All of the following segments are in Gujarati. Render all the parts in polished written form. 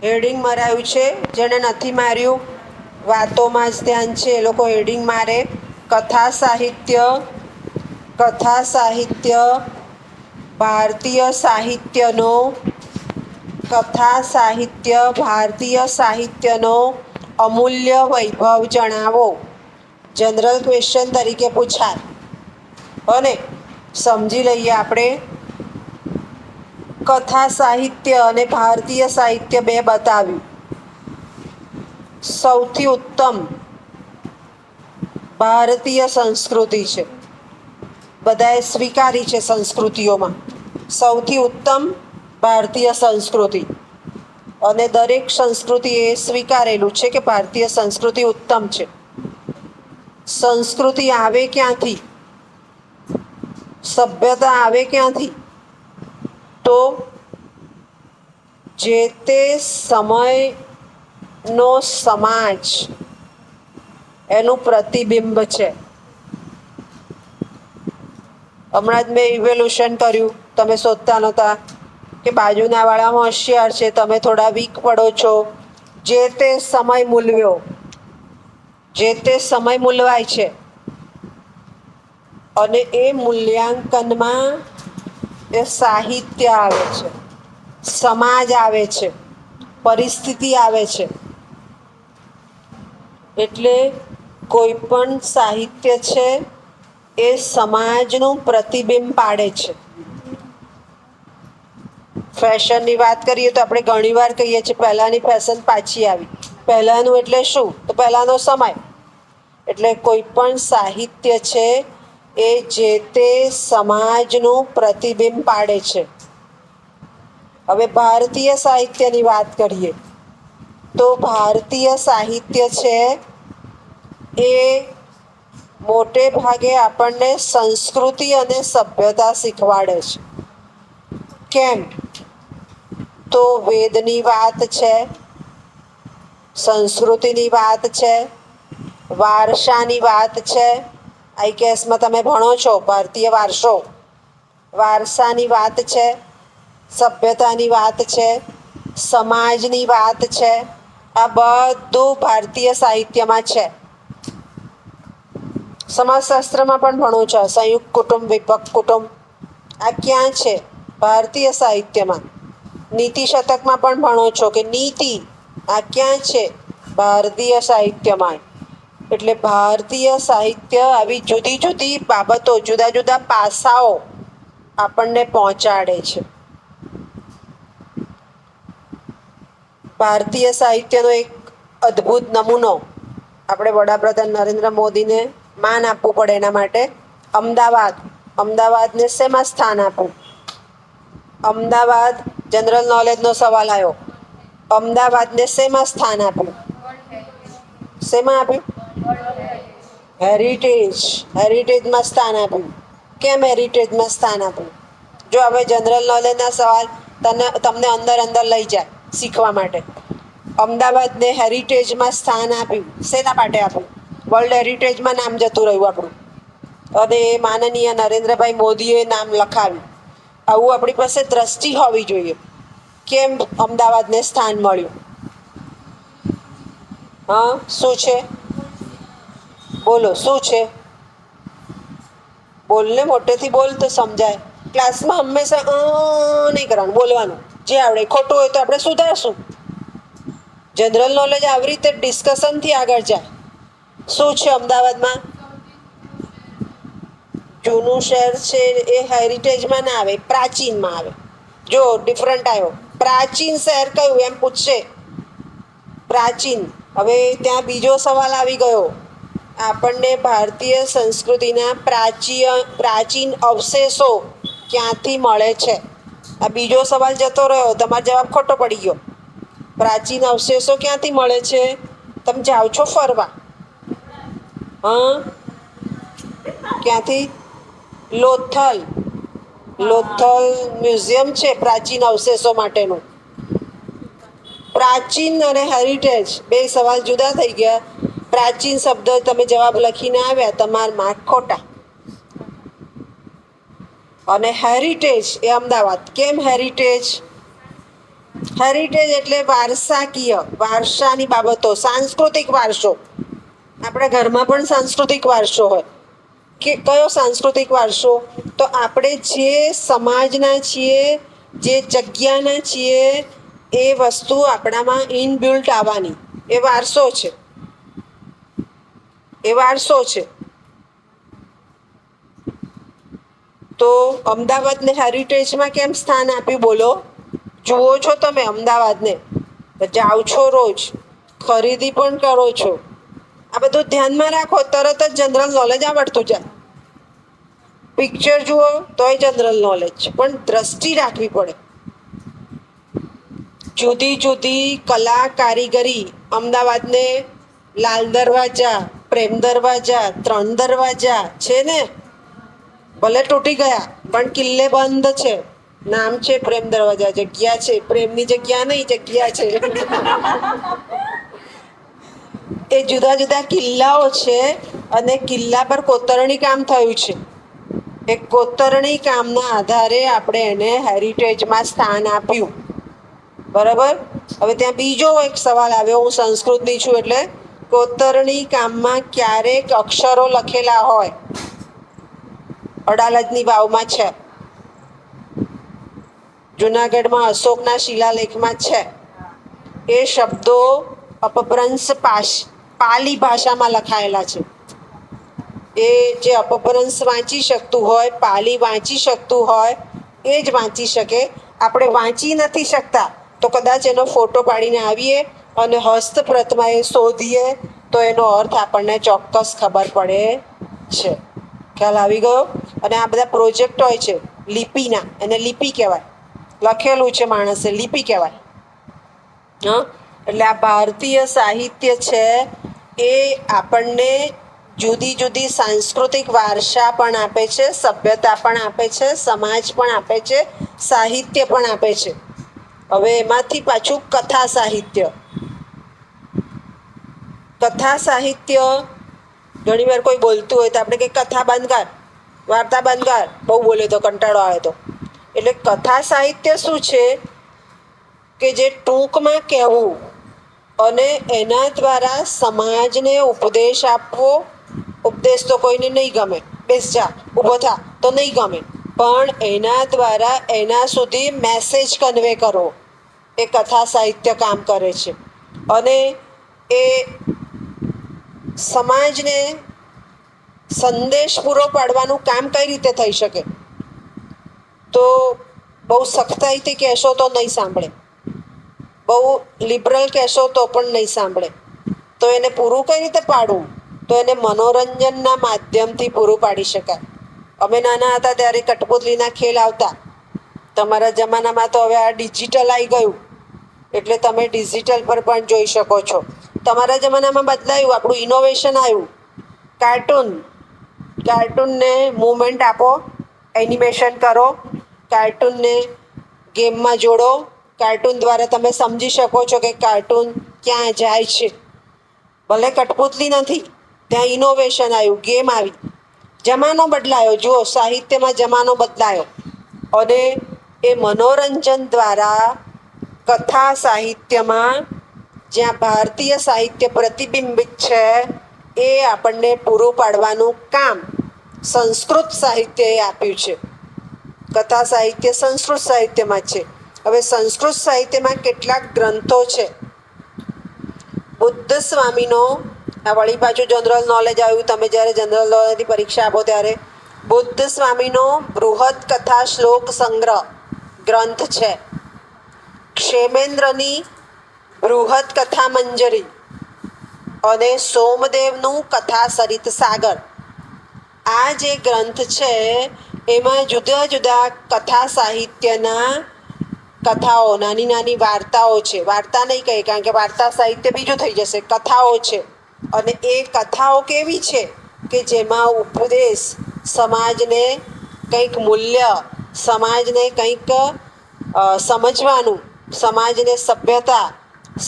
હેડિંગ મરાયું છે. જેણે નથી માર્યું વાતોમાં જ ધ્યાન છે એ લોકો હેડિંગ મારે. કથા સાહિત્ય ભારતીય સાહિત્યનો ભારતીય સાહિત્યનો અમૂલ્ય વૈભવ જણાવો. જનરલ ક્વેશ્ચન તરીકે પૂછાય. અને સમજી લઈએ આપણે. કથા સાહિત્ય અને ભારતીય સાહિત્ય બે બતાવ્યું. સૌથી ઉત્તમ ભારતીય સંસ્કૃતિ છે. બધાએ સ્વીકારી છે સંસ્કૃતિઓમાં. સૌથી ઉત્તમ ભારતીય સંસ્કૃતિ. અને દરેક સંસ્કૃતિએ સ્વીકારેલું છે કે ભારતીય સંસ્કૃતિ ઉત્તમ છે. સંસ્કૃતિ આવે ક્યાંથી? સભ્યતા આવે ક્યાંથી? તો જે તે સમયનો સમાજ એનું પ્રતિબિંબ છે. હમણાં જ મેં ઇવેલ્યુશન કર્યું. તમે શોધતા નહોતા કે બાજુના વાળામાં હોશિયાર છે, તમે થોડા વીક પડો છો. જે તે સમય મૂલ્યો, જે તે સમય મૂલવાય છે. અને એ મૂલ્યાંકનમાં એ સાહિત્ય આવે છે, સમાજ આવે છે, પરિસ્થિતિ આવે છે. એટલે કોઈ પણ સાહિત્ય છે એ સમાજનું પ્રતિબિંબ પાડે છે. ફેશનની વાત કરીએ તો આપણે ઘણીવાર કહીએ છીએ પહેલાંની ફેશન પાછી આવી. પહેલાંનું એટલે શું? તો પહેલાંનો સમય. એટલે કોઈ પણ સાહિત્ય છે એ જે તે સમાજનું પ્રતિબિંબ પાડે છે. હવે ભારતીય સાહિત્યની વાત કરીએ તો ભારતીય સાહિત્ય છે એ મોટે ભાગે આપણને સંસ્કૃતિ અને સભ્યતા શીખવાડે છે. કેમ? તો વેદની વાત છે, સંસ્કૃતિની વાત છે, વારસાની વાત છે. આઈકેએસમાં તમે ભણો છો ભારતીય વારસો. વારસાની વાત છે, સભ્યતાની વાત છે, સમાજની વાત છે. આ બધું ભારતીય સાહિત્યમાં છે. સમાજશાસ્ત્રમાં પણ ભણો છો. સંયુક્ત કુટુંબ, વિભક્ત કુટુંબ, આ ક્યાં છે? ભારતીય સાહિત્યમાં. નીતિ શતકમાં પણ ભણો છો કે નીતિ, આ ક્યાં છે? ભારતીય સાહિત્યમાં. એટલે ભારતીય સાહિત્ય આવી જુદી જુદી બાબતો, જુદા જુદા પાસાઓ આપણને પહોંચાડે છે. ભારતીય સાહિત્યનો એક અદ્ભુત નમૂનો આપણે વડાપ્રધાન નરેન્દ્ર મોદીને માન આપવું પડે એના માટે અમદાવાદને શેમાં સ્થાન આપ્યું? અમદાવાદ, જનરલ નોલેજનો સવાલ આવ્યો. અમદાવાદને શેમાં સ્થાન આપ્યું? શેમાં આપ્યું? હેરિટેજમાં સ્થાન આપ્યું. કેમ હેરિટેજમાં સ્થાન આપ્યું? જો હવે જનરલ નોલેજના સવાલ તમને અંદર લઈ જાય શીખવા માટે. અમદાવાદને હેરિટેજમાં સ્થાન આપ્યું. શેના માટે આપ્યું? વર્લ્ડ હેરિટેજમાં નામ જતું રહ્યું આપણું. અને માનનીય નરેન્દ્રભાઈ મોદીએ નામ લખાવ્યું. આવું આપણી પાસે દ્રષ્ટિ હોવી જોઈએ. કેમ અમદાવાદને સ્થાન મળ્યું? હા, શું છે? બોલો, શું છે? બોલને, મોટેથી બોલ તો સમજાય. ક્લાસમાં હંમેશા નહીં કરવાનું, બોલવાનું. જે આવડે ખોટું હોય તો આપણે સુધારશું. જનરલ નોલેજ આવી રીતે ડિસ્કશનથી આગળ જાય. શું છે અમદાવાદમાં? જૂનું શહેર છે એ હેરિટેજમાં ના આવે, પ્રાચીનમાં આવે. જો ડિફરન્ટ આવ્યો. પ્રાચીન શહેર કયું એમ પૂછશે. પ્રાચીન. હવે ત્યાં બીજો સવાલ આવી ગયો. આપણને ભારતીય સંસ્કૃતિના પ્રાચીન અવશેષો ક્યાંથી મળે છે? આ બીજો સવાલ જતો રહ્યો, તમારો જવાબ ખોટો પડી ગયો. પ્રાચીન અવશેષો ક્યાંથી મળે છે? તમે જાઓ છો ફરવા. હા, ક્યાંથી? લોથલ મ્યુઝિયમ છે પ્રાચીન અવશેષો માટેનું. પ્રાચીન અને હેરિટેજ બે સવાલ જુદા થઈ ગયા. પ્રાચીન શબ્દ તમે જવાબ લખીને આવ્યા, તમારા માર્ક ખોટા. અને હેરિટેજ એ અમદાવાદ. કેમ હેરિટેજ? હેરિટેજ એટલે વારસાકીય, વારસાની બાબતો, સાંસ્કૃતિક વારસો. આપણા ઘરમાં પણ સાંસ્કૃતિક વારસો હોય. કે કયો સાંસ્કૃતિક વારસો? તો આપણે જે સમાજના છીએ, જે જગ્યાના છીએ, એ વસ્તુ આપણામાં ઇનબિલ્ટ આવવાની, એ વારસો છે. એ વારસો છે. તો અમદાવાદને હેરિટેજમાં કેમ સ્થાન આપ્યું બોલો? જુઓ છો તમે અમદાવાદને, જાઓ છો રોજ, ખરીદી પણ કરો છો. આ બધું ધ્યાનમાં રાખો, તરત જ જનરલ નોલેજ આવડતું જાય. પિક્ચર જુઓ તોય જનરલ નોલેજ, પણ દ્રષ્ટિ રાખવી પડે. જુદી જુદી કલા કારીગરી અમદાવાદને લાલ દરવાજા, પ્રેમ દરવાજા, 3 દરવાજા છે ને. ભલે તૂટી ગયા પણ કિલ્લે બંધ છે. નામ છે પ્રેમ દરવાજા, જગ્યા છે, પ્રેમની જગ્યા નહીં, જગ્યા છે. એ જુદા જુદા કિલ્લાઓ છે અને કિલ્લા પર કોતરણી કામ થયું છે. એ કોતરણી કામના આધારે આપણે એને હેરિટેજમાં સ્થાન આપ્યું. બરાબર. હવે ત્યાં બીજો એક સવાલ આવ્યો, હું સંસ્કૃતની છું એટલે કોતરણી કામમાં ક્યારેક અક્ષરો લખેલા હોય. અડાલજની વાવમાં છે, જુનાગઢમાં અશોકના શિલાલેખમાં છે. એ શબ્દો અપભ્રંશ પાલી ભાષામાં લખાયેલા છે. એ જે અપભ્રંશ વાંચી શકતું હોય, પાલી વાંચી શકતું હોય, એ જ વાંચી શકે. આપણે વાંચી નથી શકતા તો કદાચ એનો ફોટો પાડીને આવીએ અને હસ્તપ્રતમાં એ શોધીએ તો એનો અર્થ આપણને ચોક્કસ ખબર પડે છે. ખ્યાલ આવી ગયો? અને આ બધા પ્રોજેક્ટ હોય છે લિપિના, એને લિપિ કહેવાય. લખેલું છે માણસે, લિપિ કહેવાય. હા, એટલે આ ભારતીય સાહિત્ય છે એ આપણને જુદી જુદી સાંસ્કૃતિક વારસા પણ આપે છે, સભ્યતા પણ આપે છે, સમાજ પણ આપે છે, સાહિત્ય પણ આપે છે. હવે એમાંથી પાછું કથા સાહિત્ય. કથા સાહિત્ય ઘણી વાર કોઈ બોલતું હોય તો આપણે કંઈક કથા બંધકાર, વાર્તા બંધકાર, બહુ બોલે તો કંટાળો આવે તો. એટલે કથા સાહિત્ય શું છે કે જે ટૂંકમાં કહેવું અને એના દ્વારા સમાજને ઉપદેશ આપવો. ઉપદેશ તો કોઈને નહીં ગમે, બેસ જા, ઊભો થા, તો નહીં ગમે, પણ એના દ્વારા એના સુધી મેસેજ કન્વે કરવો, એ કથા સાહિત્ય કામ કરે છે. અને એ સમાજને સંદેશ પૂરો પાડવાનું કામ કઈ રીતે થઈ શકે? તો બહુ સખ્તાઈથી કહેશો તો નહીં સાંભળે, બહુ લિબરલ કહેશો તો પણ નહીં સાંભળે. તો એને પૂરું કઈ રીતે પાડવું? તો એને મનોરંજનના માધ્યમથી પૂરું પાડી શકાય. અમે નાના હતા ત્યારે કઠપુતલીના ખેલ આવતા. તમારા જમાનામાં તો હવે આ ડિજિટલ આવી ગયું એટલે તમે ડિજિટલ પર પણ જોઈ શકો છો. તમારા જમાનામાં બદલાયું, આપણું ઇનોવેશન આવ્યું. કાર્ટૂનને મૂવમેન્ટ આપો, એનિમેશન કરો, કાર્ટૂનને ગેમમાં જોડો. કાર્ટૂન દ્વારા તમે સમજી શકો છો કે કાર્ટૂન ક્યાં જાય છે. ભલે કઠપુતલી નથી, ત્યાં ઇનોવેશન આવ્યું, ગેમ આવી, જમાનો બદલાયો. જુઓ, સાહિત્યમાં જમાનો બદલાયો. અને એ મનોરંજન દ્વારા કથા સાહિત્યમાં જ્યાં ભારતીય સાહિત્ય પ્રતિબિંબિત છે એ આપણને પૂરું પાડવાનું કામ સંસ્કૃત સાહિત્યએ આપ્યું છે. કથા સાહિત્ય સંસ્કૃત સાહિત્યમાં છે. હવે સંસ્કૃત સાહિત્યમાં કેટલાક ગ્રંથો છે. બુદ્ધ સ્વામીનો, આ વળી પાછું જનરલ નોલેજ આવ્યું, તમે જ્યારે જનરલ નોલેજની પરીક્ષા આપો ત્યારે, બુદ્ધ સ્વામીનો બૃહદ કથા શ્લોક સંગ્રહ ગ્રંથ છે. ક્ષેમેન્દ્રની બૃહદ કથા મંજરી અને સોમદેવનું કથા સરિત સાગર. આ જે ગ્રંથ છે એમાં જુદા જુદા કથા સાહિત્યના કથાઓ, નાની નાની વાર્તાઓ છે. વાર્તા નહીં કહે, કારણ કે વાર્તા સાહિત્ય બીજું થઈ જશે. કથાઓ છે. અને એ કથાઓ કેવી છે કે જેમાં ઉપદેશ, સમાજને કંઈક મૂલ્ય, સમાજને કંઈક સમજવાનું, સમાજને સભ્યતા,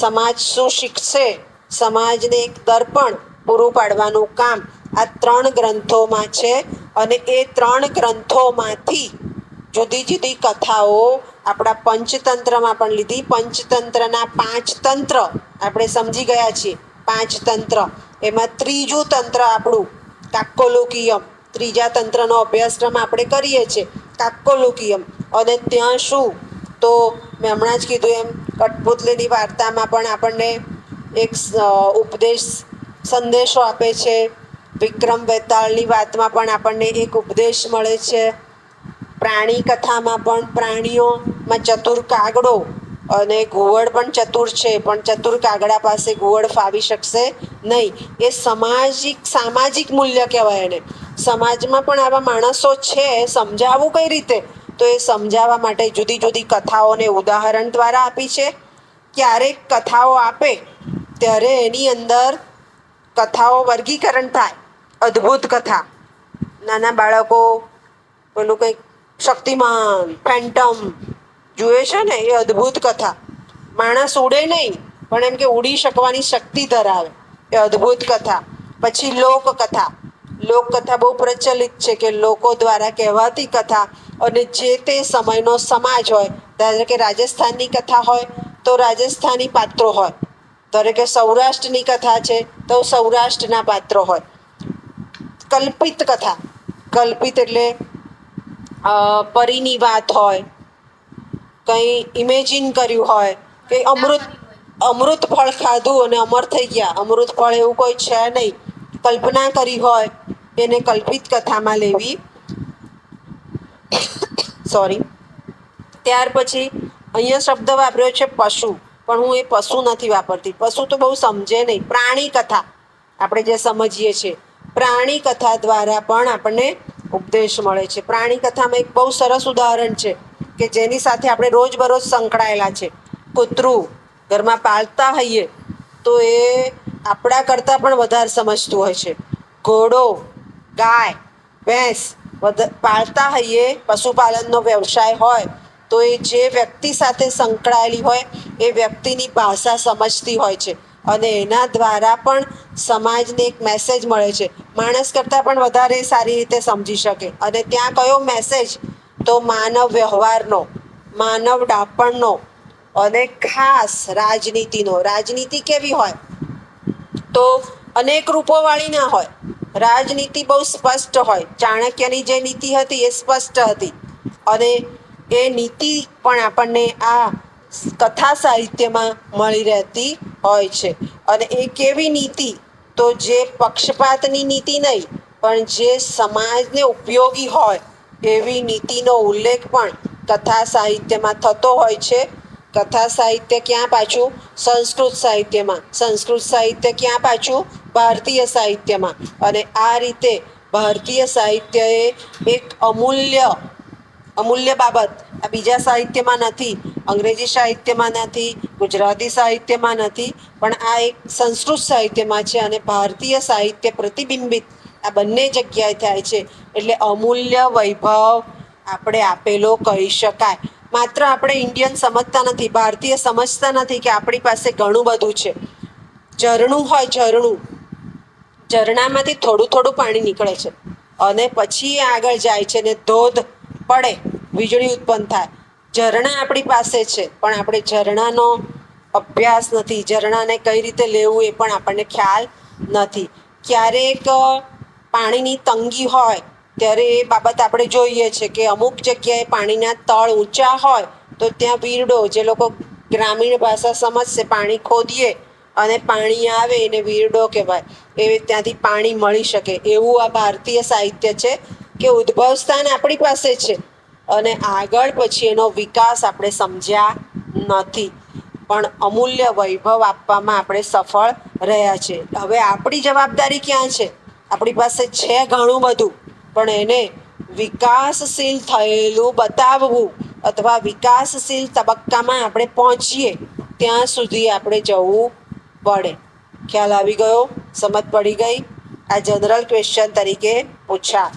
સમાજ શું શીખશે, સમાજને એક દર્પણ પૂરું પાડવાનું કામ આ 3 ગ્રંથોમાં છે. અને એ 3 ગ્રંથોમાંથી જુદી જુદી કથાઓ આપણા પંચતંત્રમાં પણ લીધી. પંચતંત્રના 5 તંત્ર આપણે સમજી ગયા છીએ. 5 તંત્ર, એમાં ત્રીજું તંત્ર આપણું કાક્કોલોકીયમ, ત્રીજા તંત્રનો અભ્યાસક્રમ આપણે કરીએ છીએ કાક્કોલોકીયમ. અને ત્યાં શું, તો મેં હમણાં જ કીધું એમ કઠપુતલીની વાર્તામાં પણ આપણને એક ઉપદેશ સંદેશો આપે છે. વિક્રમ બેતાળની વાતમાં પણ આપણને એક ઉપદેશ મળે છે. પ્રાણી કથામાં પણ પ્રાણીઓમાં ચતુર કાગડો અને ઘુવડ પણ ચતુર છે, પણ ચતુર કાગડા પાસે ઘુવડ ફાવી શકશે નહીં. એ સામાજિક મૂલ્ય કહેવાય એને. સમાજમાં પણ આવા માણસો છે, સમજાવવું કઈ રીતે, તો એ સમજાવવા માટે જુદી જુદી કથાઓને ઉદાહરણ દ્વારા આપી છે. ક્યારેક કથાઓ આપે ત્યારે એની અંદર કથાઓ વર્ગીકરણ થાય. અદ્ભુત કથા, નાના બાળકો પેલું કંઈક શક્તિમાન ફેન્ટમ જુએ છે ને, એ અદ્ભુત કથા. માણસ ઉડે નહીં પણ એમ કે ઉડી શકવાની શક્તિ ધરાવે, એ અદ્ભુત કથા. પછી લોકકથા. લોકકથા બહુ પ્રચલિત છે કે લોકો દ્વારા કહેવાતી કથા, અને જે તે સમયનો સમાજ હોય, ધારો કે રાજસ્થાનની કથા હોય તો રાજસ્થાની પાત્રો હોય, ધારો કે સૌરાષ્ટ્રની કથા છે તો સૌરાષ્ટ્રના પાત્રો હોય. કલ્પિત કથા, કલ્પિત એટલે પરીની વાત હોય, કંઈ ઇમેજિન કર્યું હોય કે અમૃત ફળ ખાધું અને અમર થઈ ગયા, અમૃત ફળ એવું કોઈ છે નહીં, કલ્પના કરી હોય, એને કલ્પિત કથામાં લેવી. સોરી. ત્યાર પછી અહીંયા શબ્દ વાપર્યો છે પશુ, પણ હું એ પશુ નથી વાપરતી. પશુ તો બહુ સમજે નહીં. પ્રાણી કથા આપણે જે સમજીએ છીએ, પ્રાણી કથા દ્વારા પણ આપણને ઉપદેશ મળે છે. પ્રાણી કથામાં એક બહુ સરસ ઉદાહરણ છે કે જેની સાથે આપણે રોજબરોજ સંકળાયેલા છે. કૂતરું ઘરમાં પાળતા હોઈએ તો એ આપણા કરતાં પણ વધારે સમજતું હોય છે. ઘોડો, ગાય, ભેંસ પાળતા હોઈએ, પશુપાલનનો વ્યવસાય હોય તો એ જે વ્યક્તિ સાથે સંકળાયેલી હોય એ વ્યક્તિની ભાષા સમજતી હોય છે, અને એના દ્વારા પણ સમાજને એક મેસેજ મળે છે. માણસ કરતાં પણ વધારે સારી રીતે સમજી શકે. અને ત્યાં કયો મેસેજ, તો માનવ વ્યવહારનો, માનવ ડાપણનો, અને ખાસ રાજનીતિનો. રાજનીતિ કેવી હોય, તો અનેક રૂપોવાળી ના હોય. રાજનીતિ બહુ સ્પષ્ટ હોય. ચાણક્યની જે નીતિ હતી એ સ્પષ્ટ હતી, અને એ નીતિ પણ આપણને આ કથા સાહિત્યમાં મળી રહેતી હોય છે. અને એ કેવી નીતિ, તો જે પક્ષપાતની નીતિ નહીં, પણ જે સમાજને ઉપયોગી હોય એવી નીતિનો ઉલ્લેખ પણ કથા સાહિત્યમાં થતો હોય છે. કથા સાહિત્ય ક્યાં પાછું, સંસ્કૃત સાહિત્યમાં. સંસ્કૃત સાહિત્ય ક્યાં પાછું, ભારતીય સાહિત્યમાં. અને આ રીતે ભારતીય સાહિત્યએ એક અમૂલ્ય બાબત આ બીજા સાહિત્યમાં નથી, અંગ્રેજી સાહિત્યમાં નથી, ગુજરાતી સાહિત્યમાં નથી, પણ આ એક સંસ્કૃત સાહિત્યમાં છે. અને ભારતીય સાહિત્ય પ્રતિબિંબિત આ બંને જગ્યાએ થાય છે. એટલે અમૂલ્ય વૈભવ આપણે આપેલો કહી શકાય. માત્ર આપણે ઇન્ડિયન સમજતા નથી, ભારતીય સમજતા નથી કે આપણી પાસે ઘણું બધું છે. ઝરણું હોય, ઝરણામાંથી થોડું થોડું પાણી નીકળે છે અને પછી એ આગળ જાય છે ને ધોધ પડે, વીજળી ઉત્પન્ન થાય. ઝરણા આપણી પાસે છે, પણ આપણે ઝરણાનો અભ્યાસ નથી, ઝરણાને કઈ રીતે લેવું એ પણ આપણને ખ્યાલ નથી. ક્યારેક પાણીની તંગી હોય ત્યારે એ બાબત આપણે જોઈએ છે કે અમુક જગ્યાએ પાણીના તળ ઊંચા હોય તો ત્યાં વીરડો, જે લોકો ગ્રામીણ ભાષા સમજશે, પાણી ખોદીએ અને પાણી આવે એને વીરડો કહેવાય, એ ત્યાંથી પાણી મળી શકે. એવું આ ભારતીય સાહિત્ય છે કે ઉદ્ભવ સ્થાન આપણી પાસે છે અને આગળ પછી એનો વિકાસ આપણે સમજ્યા નથી, પણ અમૂલ્ય વૈભવ આપવામાં આપણે સફળ રહ્યા છે. હવે આપણી જવાબદારી ક્યાં છે? આપણી પાસે છે ઘણું બધું, પણ એને વિકાસશીલ થયેલું બતાવવું, અથવા વિકાસશીલ તબક્કામાં આપણે પહોંચીએ ત્યાં સુધી આપણે જવું પડે. ખ્યાલ આવી ગયો? સમજ પડી ગઈ? આ જનરલ ક્વેશ્ચન તરીકે પૂછા.